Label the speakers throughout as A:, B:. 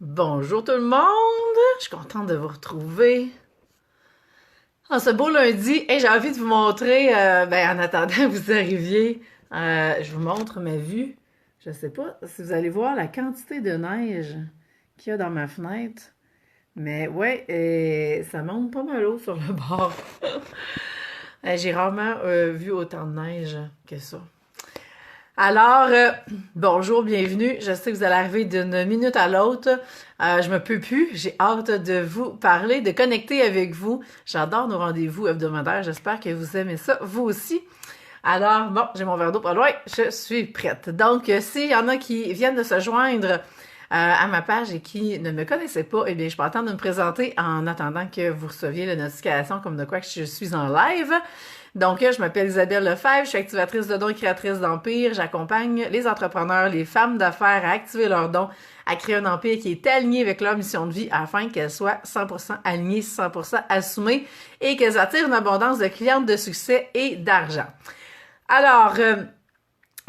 A: Bonjour tout le monde, je suis contente de vous retrouver. En ce beau lundi, j'ai envie de vous montrer, en attendant que vous arriviez, je vous montre ma vue. Je sais pas si vous allez voir la quantité de neige qu'il y a dans ma fenêtre, mais ouais, ça monte pas mal haut sur le bord. J'ai rarement vu autant de neige que ça. Alors, bonjour, bienvenue. Je sais que vous allez arriver d'une minute à l'autre. Je me peux plus. J'ai hâte de vous parler, de connecter avec vous. J'adore nos rendez-vous hebdomadaires. J'espère que vous aimez ça, vous aussi. Alors, bon, j'ai mon verre d'eau pas loin. Je suis prête. Donc, s'il y en a qui viennent de se joindre à ma page et qui ne me connaissaient pas, eh bien, je peux attendre de me présenter en attendant que vous receviez la notification comme de quoi que je suis en live. Donc, je m'appelle Isabelle Lefebvre, je suis activatrice de dons et créatrice d'empire. J'accompagne les entrepreneurs, les femmes d'affaires à activer leurs dons, à créer un empire qui est aligné avec leur mission de vie afin qu'elles soient 100% alignées, 100% assumées et qu'elles attirent une abondance de clientes de succès et d'argent. Alors,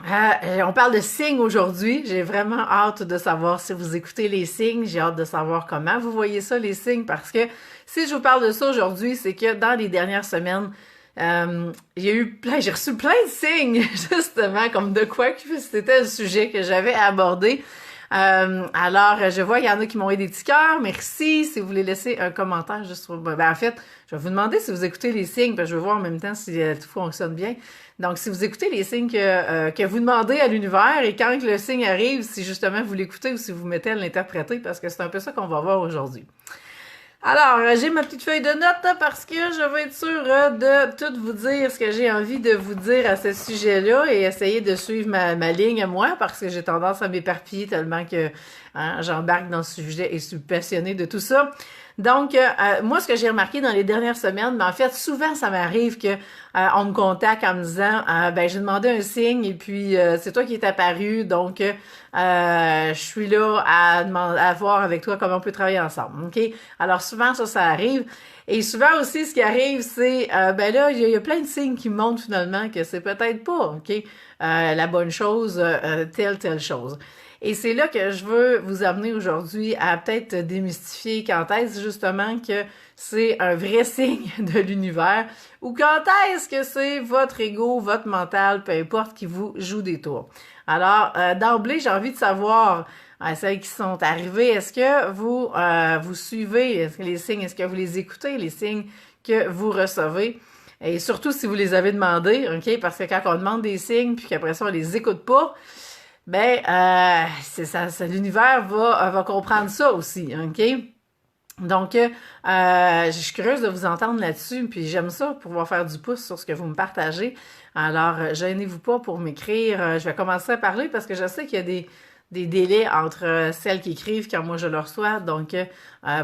A: on parle de signes aujourd'hui. J'ai vraiment hâte de savoir si vous écoutez les signes. J'ai hâte de savoir comment vous voyez ça, les signes, parce que si je vous parle de ça aujourd'hui, c'est que dans les dernières semaines, j'ai reçu plein de signes, justement, comme de quoi que c'était le sujet que j'avais abordé. Alors, je vois qu'il y en a qui m'ont aidé des petits cœurs. Merci. Si vous voulez laisser un commentaire juste sur... en fait, je vais vous demander si vous écoutez les signes, parce que je veux voir en même temps si tout fonctionne bien. Donc, si vous écoutez les signes que vous demandez à l'univers et quand le signe arrive, si justement vous l'écoutez ou si vous mettez à l'interpréter, parce que c'est un peu ça qu'on va voir aujourd'hui. Alors, j'ai ma petite feuille de notes parce que je vais être sûre de tout vous dire ce que j'ai envie de vous dire à ce sujet-là et essayer de suivre ma ligne à moi parce que j'ai tendance à m'éparpiller tellement que j'embarque dans ce sujet et je suis passionnée de tout ça. Donc, moi, ce que j'ai remarqué dans les dernières semaines, mais en fait, souvent, ça m'arrive que on me contacte en me disant, j'ai demandé un signe et puis c'est toi qui es apparu, donc je suis là à voir avec toi comment on peut travailler ensemble. Ok. Alors souvent, ça arrive. Et souvent aussi, ce qui arrive, c'est, là, il y a plein de signes qui montrent finalement que c'est peut-être pas, ok, la bonne chose, telle chose. Et c'est là que je veux vous amener aujourd'hui à peut-être démystifier quand est-ce justement que c'est un vrai signe de l'univers ou quand est-ce que c'est votre ego, votre mental, peu importe, qui vous joue des tours. Alors, d'emblée, j'ai envie de savoir, celles qui sont arrivées, est-ce que vous suivez les signes, est-ce que vous les écoutez, les signes que vous recevez? Et surtout si vous les avez demandés, ok? Parce que quand on demande des signes puis qu'après ça, on les écoute pas, c'est ça, l'univers va comprendre ça aussi, ok? Donc, je suis curieuse de vous entendre là-dessus, puis j'aime ça, pouvoir faire du pouce sur ce que vous me partagez. Alors, gênez-vous pas pour m'écrire. Je vais commencer à parler parce que je sais qu'il y a des délais entre celles qui écrivent quand moi je le reçois. Donc,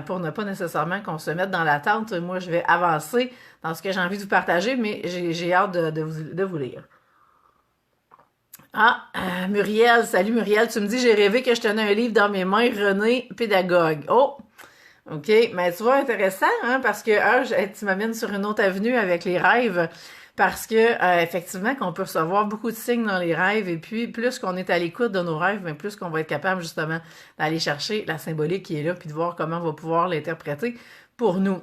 A: pour ne pas nécessairement qu'on se mette dans l'attente, moi je vais avancer dans ce que j'ai envie de vous partager, mais j'ai hâte de vous lire. Muriel, salut Muriel, tu me dis j'ai rêvé que je tenais un livre dans mes mains, René, pédagogue. Oh, ok, mais tu vois, intéressant, hein, parce que tu m'amènes sur une autre avenue avec les rêves, parce que effectivement qu'on peut recevoir beaucoup de signes dans les rêves, et puis plus qu'on est à l'écoute de nos rêves, mais plus qu'on va être capable justement d'aller chercher la symbolique qui est là, puis de voir comment on va pouvoir l'interpréter pour nous.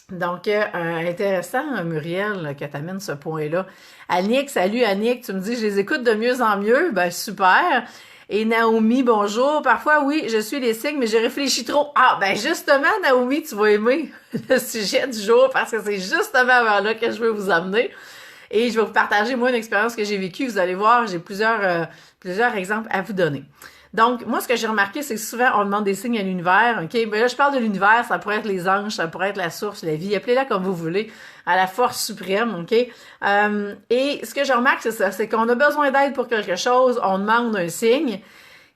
A: Donc, intéressant, Muriel, que tu amènes ce point-là. Annick, salut Annick, tu me dis, je les écoute de mieux en mieux, ben super. Et Naomi, bonjour. Parfois, oui, je suis les signes, mais je réfléchis trop. Justement, Naomi, tu vas aimer le sujet du jour parce que c'est justement vers là que je veux vous amener. Et je vais vous partager, moi, une expérience que j'ai vécue. Vous allez voir, j'ai plusieurs exemples à vous donner. Donc, moi, ce que j'ai remarqué, c'est que souvent, on demande des signes à l'univers, ok? Mais là, je parle de l'univers, ça pourrait être les anges, ça pourrait être la source, la vie, appelez-la comme vous voulez, à la force suprême, ok? Et ce que je remarque, c'est ça, c'est qu'on a besoin d'aide pour quelque chose, on demande un signe,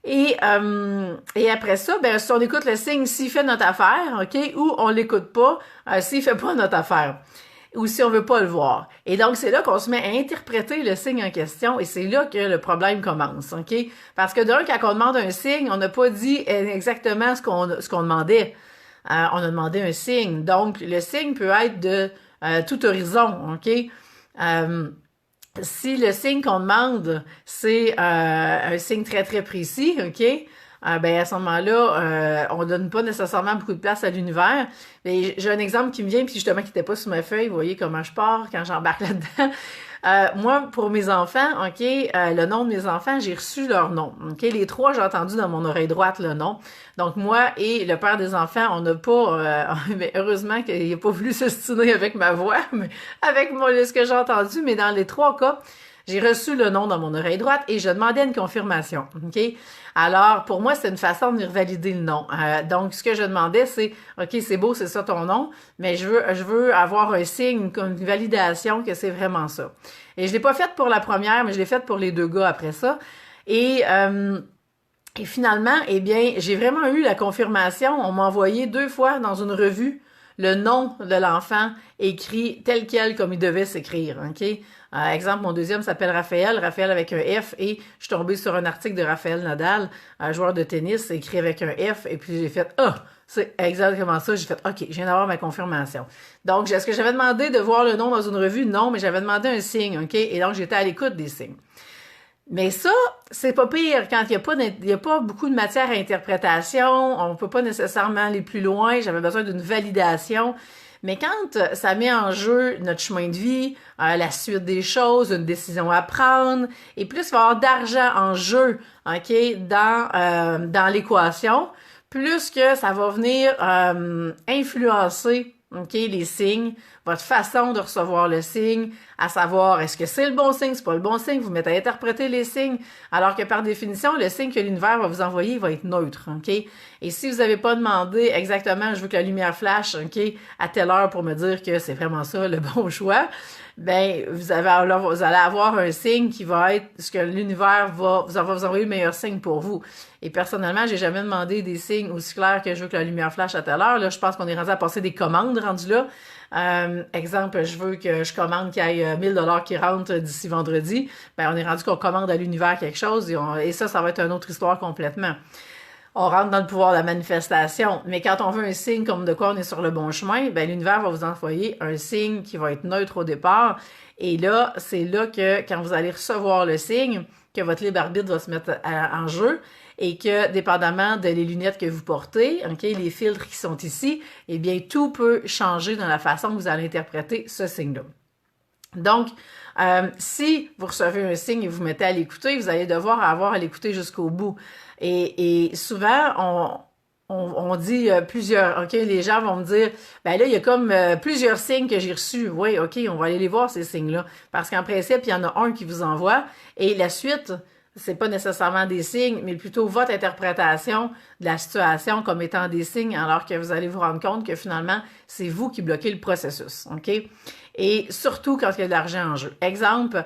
A: et après ça, si on écoute le signe, s'il fait notre affaire, ok? Ou on l'écoute pas, s'il fait pas notre affaire. Ou si on veut pas le voir. Et donc, c'est là qu'on se met à interpréter le signe en question et c'est là que le problème commence, ok? Parce que d'un, quand on demande un signe, on n'a pas dit exactement ce qu'on demandait. On a demandé un signe. Donc, le signe peut être de tout horizon, ok? Si le signe qu'on demande, c'est un signe très, très précis, ok? ben à ce moment-là, on donne pas nécessairement beaucoup de place à l'univers. Mais j'ai un exemple qui me vient, puis justement qui n'était pas sur ma feuille. Vous voyez comment je pars quand j'embarque là-dedans. Moi, pour mes enfants, OK, le nom de mes enfants, j'ai reçu leur nom. OK, les trois, j'ai entendu dans mon oreille droite le nom. Donc, moi et le père des enfants, on n'a pas... mais heureusement qu'il n'a pas voulu s'ostiner avec ma voix, mais avec ce que j'ai entendu. Mais dans les trois cas, j'ai reçu le nom dans mon oreille droite et je demandais une confirmation. OK? Alors, pour moi, c'est une façon de valider le nom. Donc, ce que je demandais, c'est, OK, c'est beau, c'est ça ton nom, mais je veux avoir un signe, une validation que c'est vraiment ça. Et je l'ai pas faite pour la première, mais je l'ai faite pour les deux gars après ça. Et finalement, eh bien, j'ai vraiment eu la confirmation. On m'a envoyé 2 fois dans une revue le nom de l'enfant écrit tel quel comme il devait s'écrire. OK? Exemple, mon deuxième s'appelle Raphaël avec un F, et je suis tombée sur un article de Raphaël Nadal, un joueur de tennis, écrit avec un F, et puis j'ai fait « Ah! » C'est exactement ça. J'ai fait « OK, je viens d'avoir ma confirmation. » Donc, est-ce que j'avais demandé de voir le nom dans une revue? Non, mais j'avais demandé un signe. OK? Et donc, j'étais à l'écoute des signes. Mais ça, c'est pas pire quand il y a pas beaucoup de matière à interprétation, on peut pas nécessairement aller plus loin, j'avais besoin d'une validation. Mais quand ça met en jeu notre chemin de vie, la suite des choses, une décision à prendre, et plus il va y avoir d'argent en jeu, OK, dans l'équation, plus que ça va venir influencer, OK, les signes, votre façon de recevoir le signe, à savoir est-ce que c'est le bon signe, c'est pas le bon signe, vous mettez à interpréter les signes, alors que par définition, le signe que l'univers va vous envoyer va être neutre, OK? Et si vous n'avez pas demandé exactement, je veux que la lumière flash, OK, à telle heure pour me dire que c'est vraiment ça le bon choix, ben vous allez avoir un signe qui va être ce que l'univers va vous envoyer le meilleur signe pour vous. Et personnellement, j'ai jamais demandé des signes aussi clairs que je veux que la lumière flash à telle heure. Là, je pense qu'on est rendu à passer des commandes rendues là. Exemple, je veux que je commande qu'il y ait 1000$ qui rentrent d'ici vendredi. Ben, on est rendu qu'on commande à l'univers quelque chose et ça va être une autre histoire complètement. On rentre dans le pouvoir de la manifestation. Mais quand on veut un signe comme de quoi on est sur le bon chemin, ben l'univers va vous envoyer un signe qui va être neutre au départ. Et là, c'est là que quand vous allez recevoir le signe, que votre libre arbitre va se mettre en jeu et que, dépendamment de les lunettes que vous portez, OK, les filtres qui sont ici, eh bien, tout peut changer dans la façon que vous allez interpréter ce signe-là. Donc, si vous recevez un signe et vous mettez à l'écouter, vous allez devoir avoir à l'écouter jusqu'au bout. Et souvent, on dit plusieurs, OK, les gens vont me dire, ben là, il y a comme plusieurs signes que j'ai reçus. Oui, OK, on va aller les voir, ces signes-là. Parce qu'en principe, il y en a un qui vous envoie, et la suite, c'est pas nécessairement des signes, mais plutôt votre interprétation de la situation comme étant des signes, alors que vous allez vous rendre compte que finalement, c'est vous qui bloquez le processus, OK? Et surtout quand il y a de l'argent en jeu. Exemple,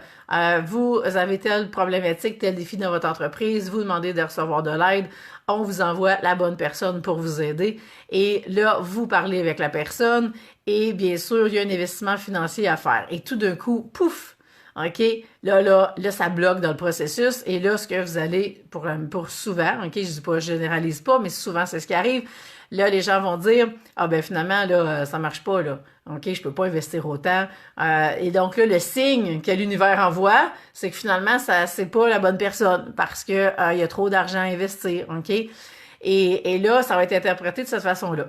A: vous avez telle problématique, tel défi dans votre entreprise, vous demandez de recevoir de l'aide, on vous envoie la bonne personne pour vous aider. Et là, vous parlez avec la personne et bien sûr, il y a un investissement financier à faire. Et tout d'un coup, pouf! OK? Là, ça bloque dans le processus. Et là, ce que vous allez, pour souvent, OK, je dis pas, je généralise pas, mais souvent, c'est ce qui arrive. Là, les gens vont dire, ah ben finalement, là, ça marche pas, là. OK, je peux pas investir autant. Et donc là, le signe que l'univers envoie, c'est que finalement, c'est pas la bonne personne parce que il y a trop d'argent à investir. OK? Et là, ça va être interprété de cette façon-là.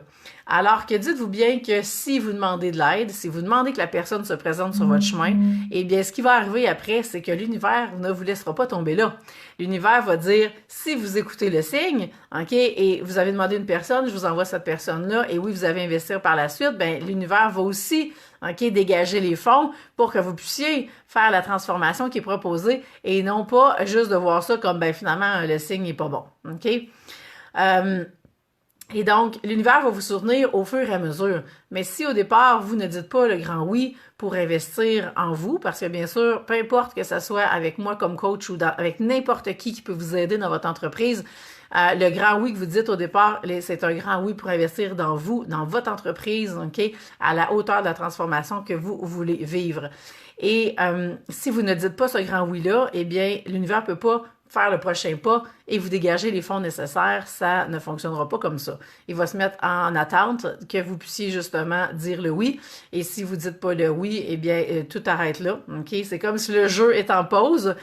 A: Alors que dites-vous bien que si vous demandez de l'aide, si vous demandez que la personne se présente sur votre chemin, eh bien, ce qui va arriver après, c'est que l'univers ne vous laissera pas tomber là. L'univers va dire, si vous écoutez le signe, OK, et vous avez demandé une personne, je vous envoie cette personne-là, et oui, vous avez investir par la suite, ben l'univers va aussi, OK, dégager les fonds pour que vous puissiez faire la transformation qui est proposée et non pas juste de voir ça comme, ben finalement, le signe n'est pas bon. OK? Et donc, l'univers va vous soutenir au fur et à mesure. Mais si au départ, vous ne dites pas le grand oui pour investir en vous, parce que bien sûr, peu importe que ce soit avec moi comme coach ou avec n'importe qui peut vous aider dans votre entreprise, le grand oui que vous dites au départ, c'est un grand oui pour investir dans vous, dans votre entreprise, OK, à la hauteur de la transformation que vous voulez vivre. Et si vous ne dites pas ce grand oui-là, eh bien, l'univers peut pas faire le prochain pas et vous dégager les fonds nécessaires, ça ne fonctionnera pas comme ça. Il va se mettre en attente que vous puissiez justement dire le oui. Et si vous dites pas le oui, eh bien, tout arrête là. OK? C'est comme si le jeu est en pause.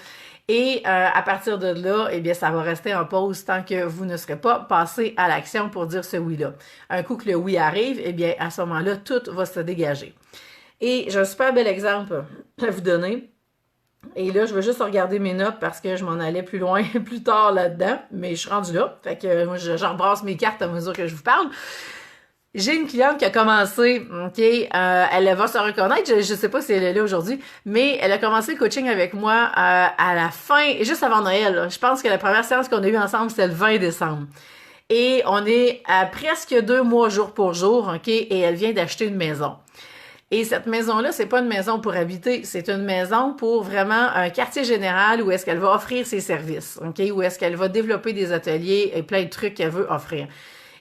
A: Et à partir de là, eh bien, ça va rester en pause tant que vous ne serez pas passé à l'action pour dire ce oui-là. Un coup que le oui arrive, eh bien, à ce moment-là, tout va se dégager. Et j'ai un super bel exemple à vous donner. Et là, je veux juste regarder mes notes parce que je m'en allais plus loin plus tard là-dedans, mais je suis rendue là. Fait que moi, je rebrasse mes cartes à mesure que je vous parle. J'ai une cliente qui a commencé, OK, elle va se reconnaître, je sais pas si elle est là aujourd'hui, mais elle a commencé le coaching avec moi à la fin, juste avant Noël. Là. Je pense que la première séance qu'on a eue ensemble, c'était le 20 décembre. Et on est à presque 2 mois jour pour jour, OK, et elle vient d'acheter une maison. Et cette maison-là, c'est pas une maison pour habiter, c'est une maison pour vraiment un quartier général où est-ce qu'elle va offrir ses services, OK, où est-ce qu'elle va développer des ateliers et plein de trucs qu'elle veut offrir.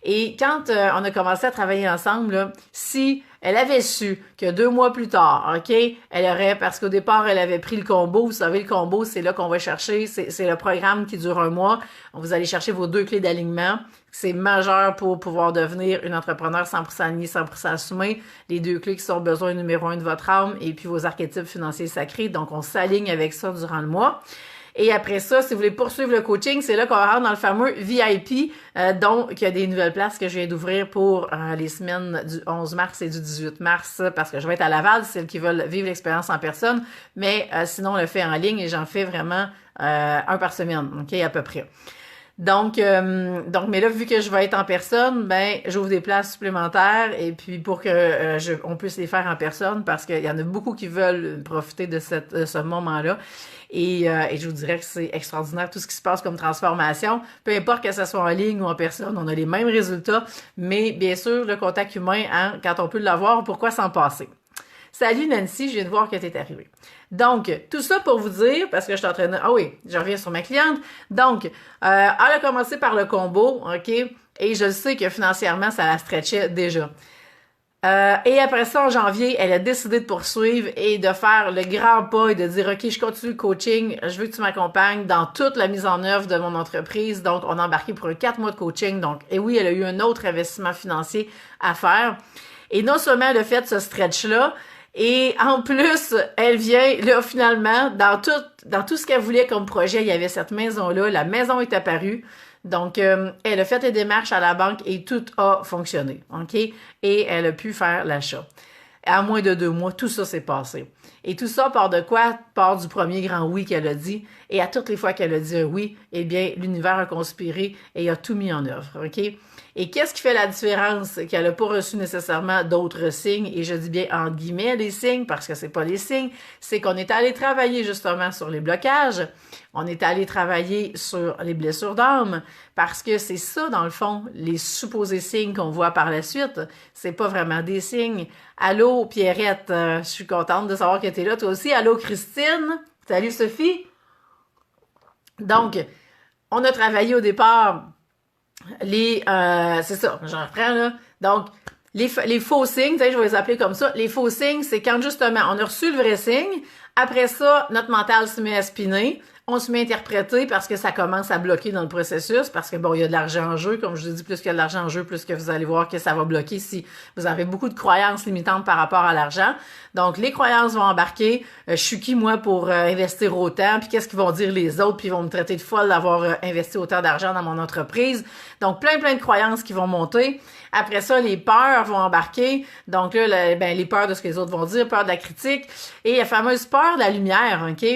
A: Et quand on a commencé à travailler ensemble, là, si elle avait su que 2 mois plus tard, OK, elle aurait, parce qu'au départ, elle avait pris le combo, vous savez, le combo, c'est là qu'on va chercher, c'est le programme qui dure 1 mois. Vous allez chercher vos 2 clés d'alignement. C'est majeur pour pouvoir devenir une entrepreneur 100% alignée, 100% assumée. Les 2 clés qui sont besoin numéro 1 de votre âme et puis vos archétypes financiers sacrés. Donc, on s'aligne avec ça durant le mois. Et après ça, si vous voulez poursuivre le coaching, c'est là qu'on rentre dans le fameux VIP, donc il y a des nouvelles places que je viens d'ouvrir pour les semaines du 11 mars et du 18 mars, parce que je vais être à Laval, celles qui veulent vivre l'expérience en personne, mais sinon on le fait en ligne et j'en fais vraiment un par semaine, OK, à peu près. Donc, mais là, vu que je vais être en personne, ben, j'ouvre des places supplémentaires et puis pour que on puisse les faire en personne parce qu'il y en a beaucoup qui veulent profiter de ce moment-là. Et je vous dirais que c'est extraordinaire tout ce qui se passe comme transformation. Peu importe que ce soit en ligne ou en personne, on a les mêmes résultats. Mais bien sûr, le contact humain, hein, quand on peut l'avoir, pourquoi s'en passer? Salut Nancy, je viens de voir que tu es arrivée. Donc, tout ça pour vous dire, parce que je suis en train de... Ah oui, je reviens sur ma cliente. Donc, elle a commencé par le combo, OK? Et je sais que financièrement, ça la stretchait déjà. Et après ça, en janvier, elle a décidé de poursuivre et de faire le grand pas et de dire, OK, je continue le coaching, je veux que tu m'accompagnes dans toute la mise en œuvre de mon entreprise. Donc, on a embarqué pour 4 mois de coaching. Donc, et oui, elle a eu un autre investissement financier à faire. Et non seulement elle a fait ce stretch-là, et en plus, elle vient, là, finalement, dans tout ce qu'elle voulait comme projet, il y avait cette maison-là. La maison est apparue. Donc, elle a fait les démarches à la banque et tout a fonctionné, OK? Et elle a pu faire l'achat. À moins de 2 mois, tout ça s'est passé. Et tout ça part de quoi? Part du premier grand oui qu'elle a dit. Et à toutes les fois qu'elle a dit un oui, eh bien, l'univers a conspiré et a tout mis en œuvre, OK? Et qu'est-ce qui fait la différence? Qu'elle n'a pas reçu nécessairement d'autres signes, et je dis bien entre guillemets les signes, parce que c'est pas les signes, c'est qu'on est allé travailler justement sur les blocages, on est allé travailler sur les blessures d'âme, parce que c'est ça, dans le fond, les supposés signes qu'on voit par la suite, c'est pas vraiment des signes. Allô, Pierrette, je suis contente de savoir que tu es là, toi aussi. Allô, Christine. Salut, Sophie. Donc, on a travaillé au départ c'est ça, j'en reprends là. Donc, les faux signes, tu sais, je vais les appeler comme ça. Les faux signes, c'est quand justement on a reçu le vrai signe. Après ça, notre mental se met à spinner. On se met à interpréter parce que ça commence à bloquer dans le processus, parce que bon, il y a de l'argent en jeu. Comme je vous ai dit, plus qu'il y a de l'argent en jeu, plus que vous allez voir que ça va bloquer si vous avez beaucoup de croyances limitantes par rapport à l'argent. Donc, les croyances vont embarquer. Je suis qui, moi, pour investir autant? Puis qu'est-ce qu'ils vont dire les autres? Puis ils vont me traiter de folle d'avoir investi autant d'argent dans mon entreprise. Donc, plein de croyances qui vont monter. Après ça, les peurs vont embarquer. Donc là, les peurs de ce que les autres vont dire, peur de la critique. Et la fameuse peur de la lumière, OK?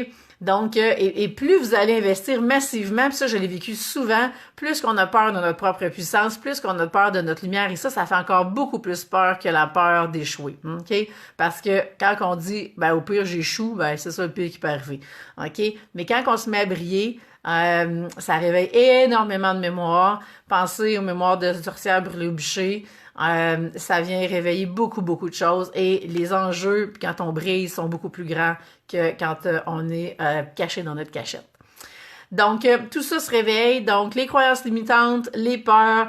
A: Donc, et plus vous allez investir massivement, puis ça, je l'ai vécu souvent, plus qu'on a peur de notre propre puissance, plus qu'on a peur de notre lumière, et ça fait encore beaucoup plus peur que la peur d'échouer, OK? Parce que quand on dit, au pire, j'échoue, c'est ça le pire qui peut arriver, OK? Mais quand on se met à briller, ça réveille énormément de mémoire. Pensez aux mémoires de sorcières brûlées au bûcher. Ça vient réveiller beaucoup de choses et les enjeux, quand on brille, sont beaucoup plus grands que quand on est caché dans notre cachette. Donc, tout ça se réveille. Donc, les croyances limitantes, les peurs,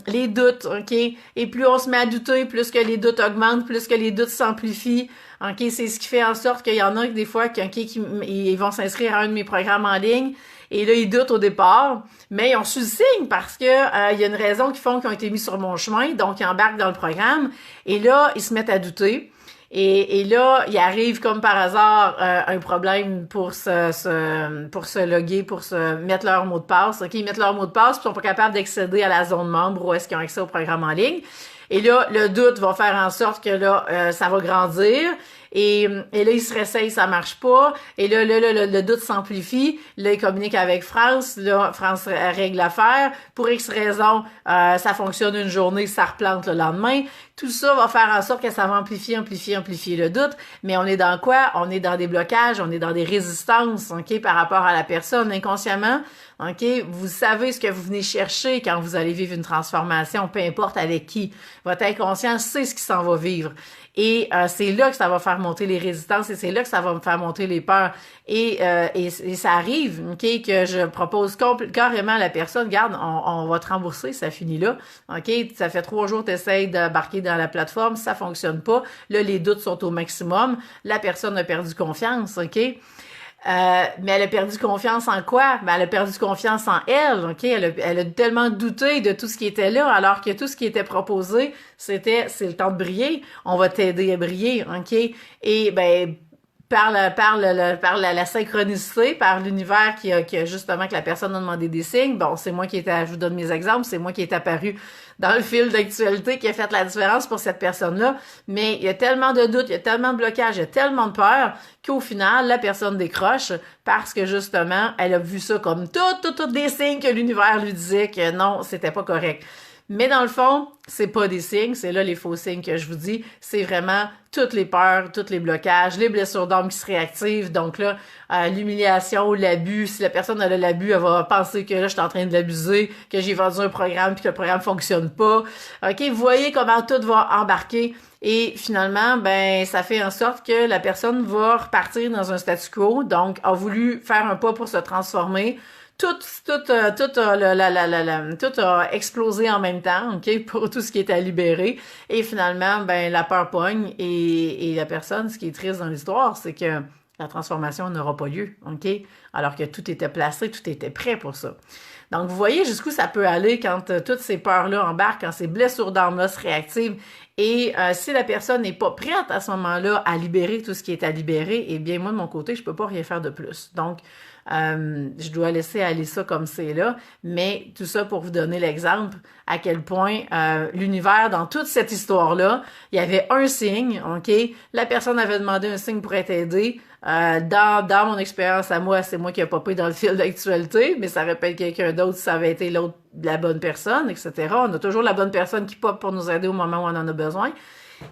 A: les doutes, OK? Et plus on se met à douter, plus que les doutes augmentent, plus que les doutes s'amplifient. OK? C'est ce qui fait en sorte qu'il y en a des fois ils vont s'inscrire à un de mes programmes en ligne. Et là, ils doutent au départ, mais ils ont su le signe parce que il y a une raison qu'ils ont été mis sur mon chemin, donc ils embarquent dans le programme. Et là, ils se mettent à douter. Et là, il arrive comme par hasard un problème pour se loguer, pour se mettre leur mot de passe. OK, ils mettent leur mot de passe, puis ils sont pas capables d'accéder à la zone membre où est-ce qu'ils ont accès au programme en ligne. Et là, le doute va faire en sorte que là, ça va grandir. Et là, ils se réessayent, ça marche pas. Et là, le doute s'amplifie. Là, ils communiquent avec France. Là, France règle l'affaire. Pour X raison, ça fonctionne une journée, ça replante le lendemain. Tout ça va faire en sorte que ça va amplifier le doute. Mais on est dans quoi? On est dans des blocages, on est dans des résistances, OK, par rapport à la personne inconsciemment. OK, vous savez ce que vous venez chercher quand vous allez vivre une transformation, peu importe avec qui. Votre inconscient sait ce qui s'en va vivre. Et c'est là que ça va faire monter les résistances et c'est là que ça va me faire monter les peurs. Et ça arrive, OK, que je propose carrément à la personne, regarde, on va te rembourser, ça finit là. OK, ça fait 3 jours que tu essaies d'embarquer dans la plateforme, ça fonctionne pas. Là, les doutes sont au maximum. La personne a perdu confiance, OK? Mais elle a perdu confiance en quoi? Ben, elle a perdu confiance en elle, OK? Elle a tellement douté de tout ce qui était là, alors que tout ce qui était proposé, c'est le temps de briller. On va t'aider à briller, OK? Et, ben, par la synchronicité, par l'univers qui a justement que la personne a demandé des signes. Bon, c'est moi je vous donne mes exemples, c'est moi qui est apparu dans le fil d'actualité qui a fait la différence pour cette personne-là. Mais il y a tellement de doutes, il y a tellement de blocages, il y a tellement de peur qu'au final, la personne décroche parce que justement, elle a vu ça comme toutes des signes que l'univers lui disait que non, c'était pas correct. Mais dans le fond, c'est pas des signes, c'est là les faux signes que je vous dis, c'est vraiment toutes les peurs, tous les blocages, les blessures d'âme qui se réactivent. Donc là, l'humiliation, l'abus, si la personne a l'abus, elle va penser que là, je suis en train de l'abuser, que j'ai vendu un programme puis que le programme fonctionne pas. OK, vous voyez comment tout va embarquer. Et finalement, ben, ça fait en sorte que la personne va repartir dans un statu quo, donc a voulu faire un pas pour se transformer. Tout a explosé en même temps, OK, pour tout ce qui est à libérer. Et finalement, ben, la peur pogne et la personne, ce qui est triste dans l'histoire, c'est que la transformation n'aura pas lieu, OK? Alors que tout était placé, tout était prêt pour ça. Donc, vous voyez jusqu'où ça peut aller quand toutes ces peurs-là embarquent, quand ces blessures d'âme-là se réactivent. Et si la personne n'est pas prête à ce moment-là à libérer tout ce qui est à libérer, eh bien, moi, de mon côté, je peux pas rien faire de plus. Donc, je dois laisser aller ça comme c'est là. Mais tout ça pour vous donner l'exemple à quel point l'univers, dans toute cette histoire-là, il y avait un signe, OK? La personne avait demandé un signe pour être aidée. Dans mon expérience à moi, c'est moi qui ai popé dans le fil d'actualité, mais ça répète quelqu'un d'autre si ça avait été l'autre, la bonne personne, etc. On a toujours la bonne personne qui pop pour nous aider au moment où on en a besoin.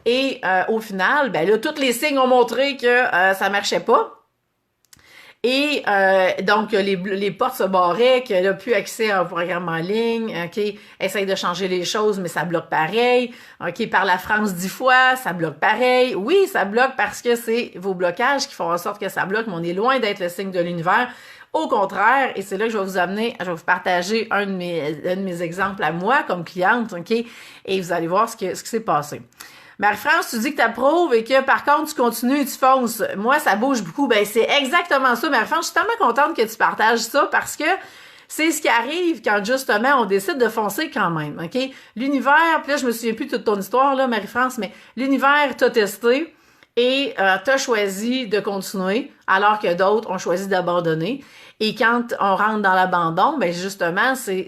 A: Et au final, ben là, tous les signes ont montré que ça marchait pas. Et donc, les portes se barraient, qu'elle n'a plus accès au programme en ligne, OK, essaye de changer les choses, mais ça bloque pareil, OK, par la France 10 fois, ça bloque pareil. Oui, ça bloque parce que c'est vos blocages qui font en sorte que ça bloque, mais on est loin d'être le signe de l'univers. Au contraire, et c'est là que je vais vous amener, je vais vous partager un de mes exemples à moi comme cliente, OK, et vous allez voir ce qui s'est passé. Marie-France, tu dis que tu approuves et que par contre tu continues et tu fonces. Moi, ça bouge beaucoup. Ben, c'est exactement ça, Marie-France. Je suis tellement contente que tu partages ça parce que c'est ce qui arrive quand justement on décide de foncer quand même, OK? L'univers, puis là, je me souviens plus de toute ton histoire, là, Marie-France, mais l'univers t'a testé et t'as choisi de continuer alors que d'autres ont choisi d'abandonner. Et quand on rentre dans l'abandon, ben justement, c'est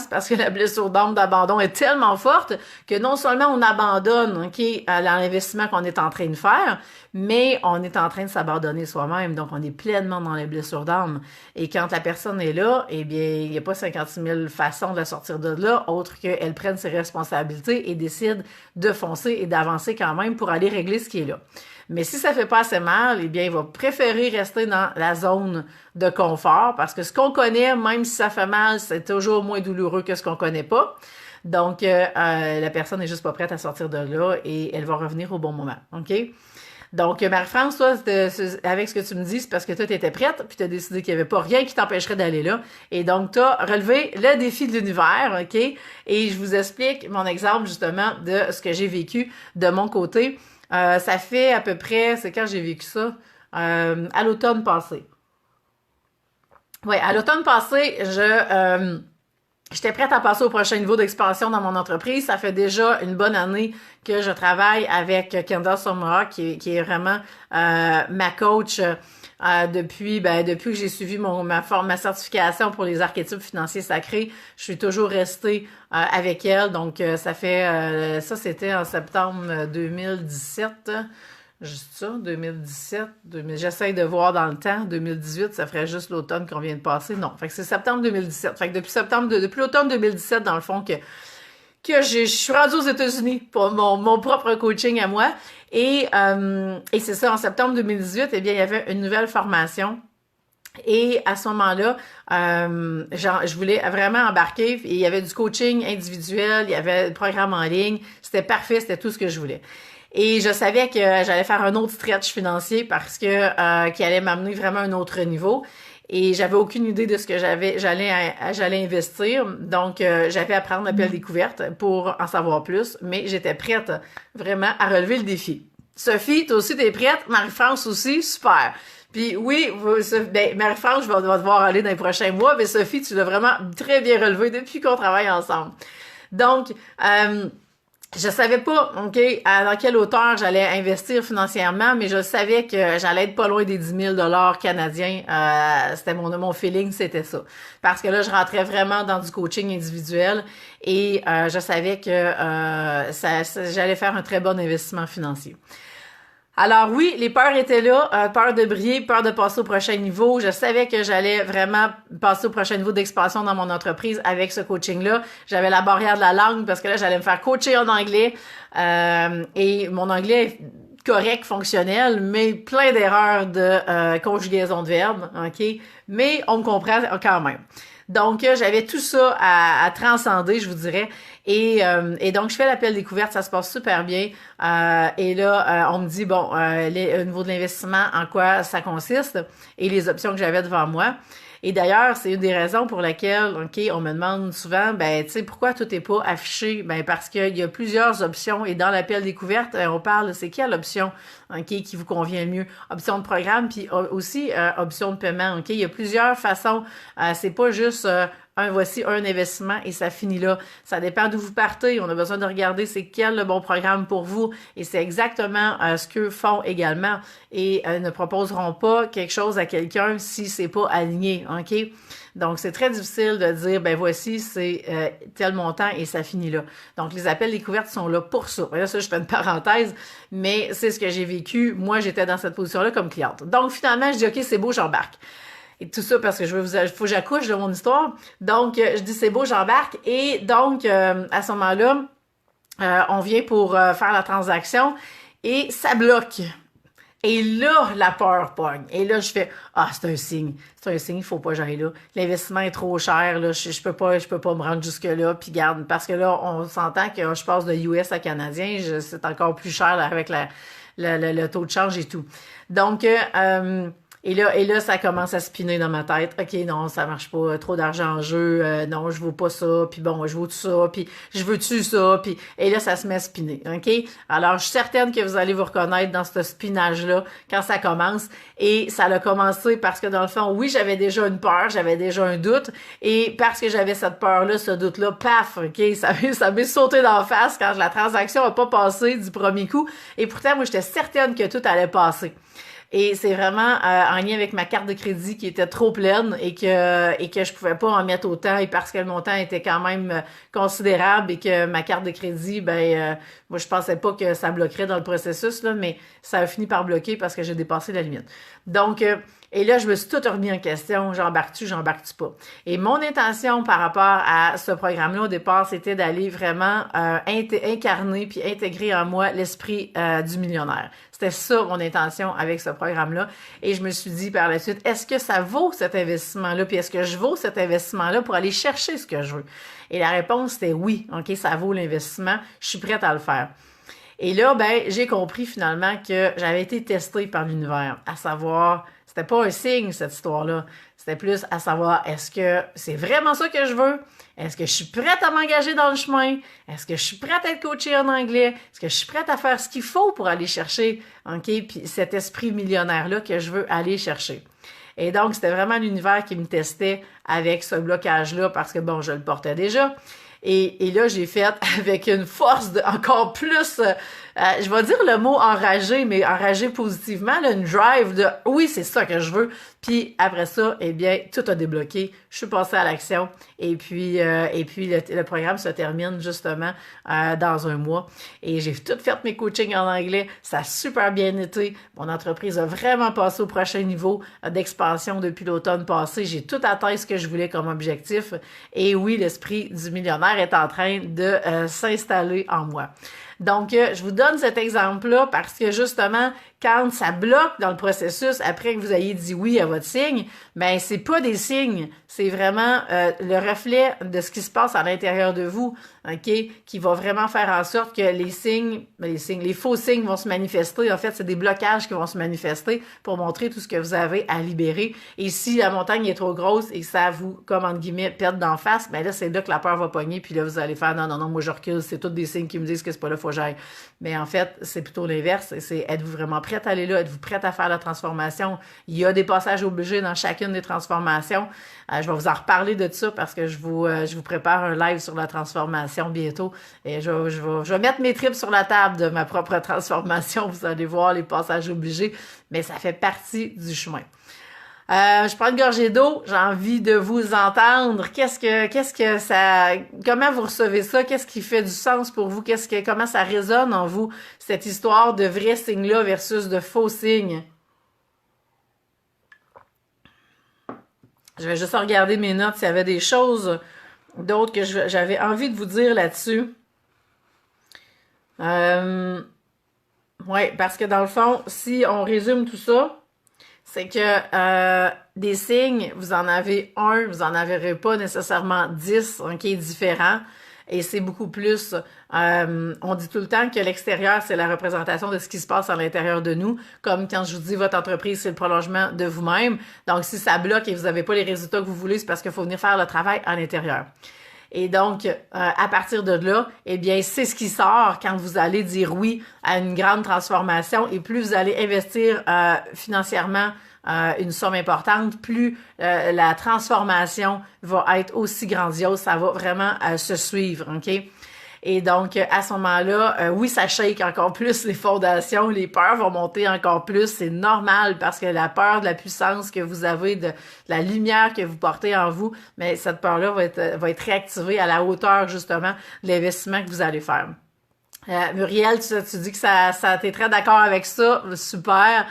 A: parce que la blessure d'âme d'abandon est tellement forte que non seulement on abandonne, OK, l'investissement qu'on est en train de faire, mais on est en train de s'abandonner soi-même. Donc, on est pleinement dans les blessures d'âme. Et quand la personne est là, eh bien, il n'y a pas 56 000 façons de la sortir de là, autre qu'elle prenne ses responsabilités et décide de foncer et d'avancer quand même pour aller régler ce qui est là. Mais si ça fait pas assez mal, eh bien, il va préférer rester dans la zone de confort parce que ce qu'on connaît, même si ça fait mal, c'est toujours moins douloureux que ce qu'on connaît pas. Donc, la personne n'est juste pas prête à sortir de là et elle va revenir au bon moment. OK? Donc, Marie-France, toi, avec ce que tu me dis, c'est parce que toi, tu étais prête, puis tu as décidé qu'il n'y avait pas rien qui t'empêcherait d'aller là. Et donc, tu as relevé le défi de l'univers, OK? Et je vous explique mon exemple, justement, de ce que j'ai vécu de mon côté. Ça fait à peu près, c'est quand j'ai vécu ça, à l'automne passé. Oui, à l'automne passé, J'étais prête à passer au prochain niveau d'expansion dans mon entreprise. Ça fait déjà une bonne année que je travaille avec Kendall Somera, qui est vraiment ma coach depuis que j'ai suivi ma certification pour les archétypes financiers sacrés. Je suis toujours restée avec elle. Donc, ça c'était en septembre 2017. Juste ça, 2017, j'essaye de voir dans le temps, 2018, ça ferait juste l'automne qu'on vient de passer. Non, fait que c'est septembre 2017. Fait que depuis l'automne 2017, dans le fond, que je suis rendue aux États-Unis pour mon propre coaching à moi. Et c'est ça, en septembre 2018, eh bien, il y avait une nouvelle formation. Et à ce moment-là, je voulais vraiment embarquer. Et il y avait du coaching individuel, il y avait le programme en ligne. C'était parfait, c'était tout ce que je voulais. Et je savais que j'allais faire un autre stretch financier parce que qui allait m'amener vraiment à un autre niveau. Et j'avais aucune idée de ce que j'allais investir. Donc, j'avais à prendre l'appel découverte pour en savoir plus. Mais j'étais prête vraiment à relever le défi. Sophie, toi aussi, t'es prête? Marie-France aussi? Super! Puis oui, Marie-France, je vais devoir aller dans les prochains mois, mais Sophie, tu l'as vraiment très bien relevé depuis qu'on travaille ensemble. Donc, je savais pas, dans quelle hauteur j'allais investir financièrement, mais je savais que j'allais être pas loin des 10 000 $ canadiens. C'était mon feeling, c'était ça. Parce que là, je rentrais vraiment dans du coaching individuel et je savais que j'allais faire un très bon investissement financier. Alors oui, les peurs étaient là, peur de briller, peur de passer au prochain niveau. Je savais que j'allais vraiment passer au prochain niveau d'expansion dans mon entreprise avec ce coaching-là. J'avais la barrière de la langue parce que là, j'allais me faire coacher en anglais et mon anglais est correct, fonctionnel, mais plein d'erreurs de conjugaison de verbes, Mais on me comprend quand même. Donc, j'avais tout ça à transcender, je vous dirais. Et donc, je fais l'appel découverte, ça se passe super bien. Et là, on me dit, bon, au niveau de l'investissement, en quoi ça consiste et les options que j'avais devant moi. Et d'ailleurs, c'est une des raisons pour laquelle, on me demande souvent, tu sais, pourquoi tout n'est pas affiché? Parce qu'il y a plusieurs options et dans l'appel découverte, on parle, c'est quelle option, qui vous convient le mieux? Option de programme, puis aussi option de paiement, Il y a plusieurs façons. C'est pas juste voici un investissement et ça finit là. Ça dépend d'où vous partez. On a besoin de regarder c'est quel le bon programme pour vous. Et c'est exactement ce qu'eux font également. Et ne proposeront pas quelque chose à quelqu'un si c'est pas aligné, Donc, c'est très difficile de dire, voici, c'est tel montant et ça finit là. Donc, les appels découvertes sont là pour ça. Et là, ça, je fais une parenthèse, mais c'est ce que j'ai vécu. Moi, j'étais dans cette position-là comme cliente. Donc, finalement, je dis, OK, c'est beau, j'embarque. Et tout ça parce que faut que j'accouche de mon histoire. Donc, je dis c'est beau, j'embarque. Et donc, à ce moment-là, on vient pour faire la transaction et ça bloque. Et là, la peur pogne. Et là, je fais c'est un signe. C'est un signe, il faut pas que j'aille là. L'investissement est trop cher, là. Je peux pas me rendre jusque-là. Puis garde, parce que là, on s'entend que je passe de US à canadien, c'est encore plus cher là, avec le taux de change et tout. Donc, et là, ça commence à spinner dans ma tête. OK, non, ça marche pas. Trop d'argent en jeu. Non, je veux pas ça. Puis bon, je veux tout ça. Puis je veux-tu ça. Puis et là, ça se met à spinner. OK? Alors, je suis certaine que vous allez vous reconnaître dans ce spinage-là quand ça commence. Et ça a commencé parce que dans le fond, oui, j'avais déjà une peur, j'avais déjà un doute. Et parce que j'avais cette peur-là, ce doute-là, paf, OK, ça m'est sauté d'en face quand la transaction a pas passé du premier coup. Et pourtant, moi, j'étais certaine que tout allait passer. Et c'est vraiment en lien avec ma carte de crédit qui était trop pleine et que je pouvais pas en mettre autant et parce que le montant était quand même considérable et que ma carte de crédit, moi je pensais pas que ça bloquerait dans le processus, là, mais ça a fini par bloquer parce que j'ai dépassé la limite. Donc, et là, je me suis tout remis en question, j'embarque-tu pas? Et mon intention par rapport à ce programme-là au départ, c'était d'aller vraiment incarner puis intégrer en moi l'esprit du millionnaire. C'était ça mon intention avec ce programme-là. Et je me suis dit par la suite, est-ce que ça vaut cet investissement-là? Puis est-ce que je vaux cet investissement-là pour aller chercher ce que je veux? Et la réponse était oui, ça vaut l'investissement, je suis prête à le faire. Et là, j'ai compris finalement que j'avais été testée par l'univers, à savoir, c'était pas un signe cette histoire-là, c'était plus à savoir, est-ce que c'est vraiment ça que je veux? Est-ce que je suis prête à m'engager dans le chemin? Est-ce que je suis prête à être coachée en anglais? Est-ce que je suis prête à faire ce qu'il faut pour aller chercher, puis cet esprit millionnaire-là que je veux aller chercher? Et donc, c'était vraiment l'univers qui me testait avec ce blocage-là parce que, bon, je le portais déjà. Et là, j'ai fait avec une force encore plus, je vais dire le mot enragé, mais enragé positivement, là, une drive de oui, c'est ça que je veux. Puis après ça, eh bien, tout a débloqué. Je suis passée à l'action et puis le programme se termine justement dans un mois. Et j'ai tout fait mes coachings en anglais. Ça a super bien été. Mon entreprise a vraiment passé au prochain niveau d'expansion depuis l'automne passé. J'ai tout atteint ce que je voulais comme objectif. Et oui, l'esprit du millionnaire est en train de s'installer en moi. Donc, je vous donne cet exemple-là parce que justement, quand ça bloque dans le processus, après que vous ayez dit oui à votre signe, ben c'est pas des signes, c'est vraiment le reflet de ce qui se passe à l'intérieur de vous, ok, qui va vraiment faire en sorte que les faux signes vont se manifester. En fait, c'est des blocages qui vont se manifester pour montrer tout ce que vous avez à libérer. Et si la montagne est trop grosse et que ça vous, comme entre guillemets, pète d'en face, ben là, c'est là que la peur va pogner, puis là, vous allez faire non, moi je recule, c'est tous des signes qui me disent que c'est pas là, faut que j'aille. Mais en fait, c'est plutôt l'inverse. C'est êtes-vous vraiment prête à aller là? Êtes-vous prête à faire la transformation? Il y a des passages obligés dans chacune des transformations. Je vais vous en reparler de ça parce que je vous prépare un live sur la transformation bientôt. Et je vais mettre mes tripes sur la table de ma propre transformation. Vous allez voir les passages obligés, mais ça fait partie du chemin. Je prends une gorgée d'eau, j'ai envie de vous entendre. Comment vous recevez ça? Qu'est-ce qui fait du sens pour vous? Comment ça résonne en vous, cette histoire de vrais signes-là versus de faux signes? Je vais juste regarder mes notes s'il y avait des choses d'autres que j'avais envie de vous dire là-dessus. Ouais, parce que dans le fond, si on résume tout ça, c'est que des signes, vous en avez un, vous en avez pas nécessairement 10, ok, différents. Et c'est beaucoup plus, on dit tout le temps que l'extérieur, c'est la représentation de ce qui se passe à l'intérieur de nous. Comme quand je vous dis, votre entreprise, c'est le prolongement de vous-même. Donc, si ça bloque et vous n'avez pas les résultats que vous voulez, c'est parce qu'il faut venir faire le travail à l'intérieur. Et donc, à partir de là, eh bien, c'est ce qui sort quand vous allez dire oui à une grande transformation et plus vous allez investir financièrement une somme importante, plus la transformation va être aussi grandiose, ça va vraiment se suivre, ok? Et donc, à ce moment-là, oui, ça shake encore plus les fondations, les peurs vont monter encore plus, c'est normal parce que la peur de la puissance que vous avez, de la lumière que vous portez en vous, mais cette peur-là va être réactivée à la hauteur, justement, de l'investissement que vous allez faire. Muriel, tu dis que t'es très d'accord avec ça, super.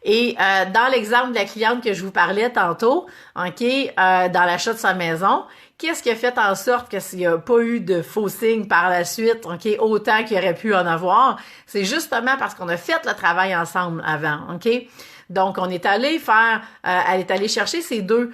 A: Et dans l'exemple de la cliente que je vous parlais tantôt, ok, dans l'achat de sa maison, qu'est-ce qui a fait en sorte que s'il n'y a pas eu de faux signes par la suite, ok, autant qu'il aurait pu en avoir, c'est justement parce qu'on a fait le travail ensemble avant, ok? Donc, on est allé elle est allée chercher ces deux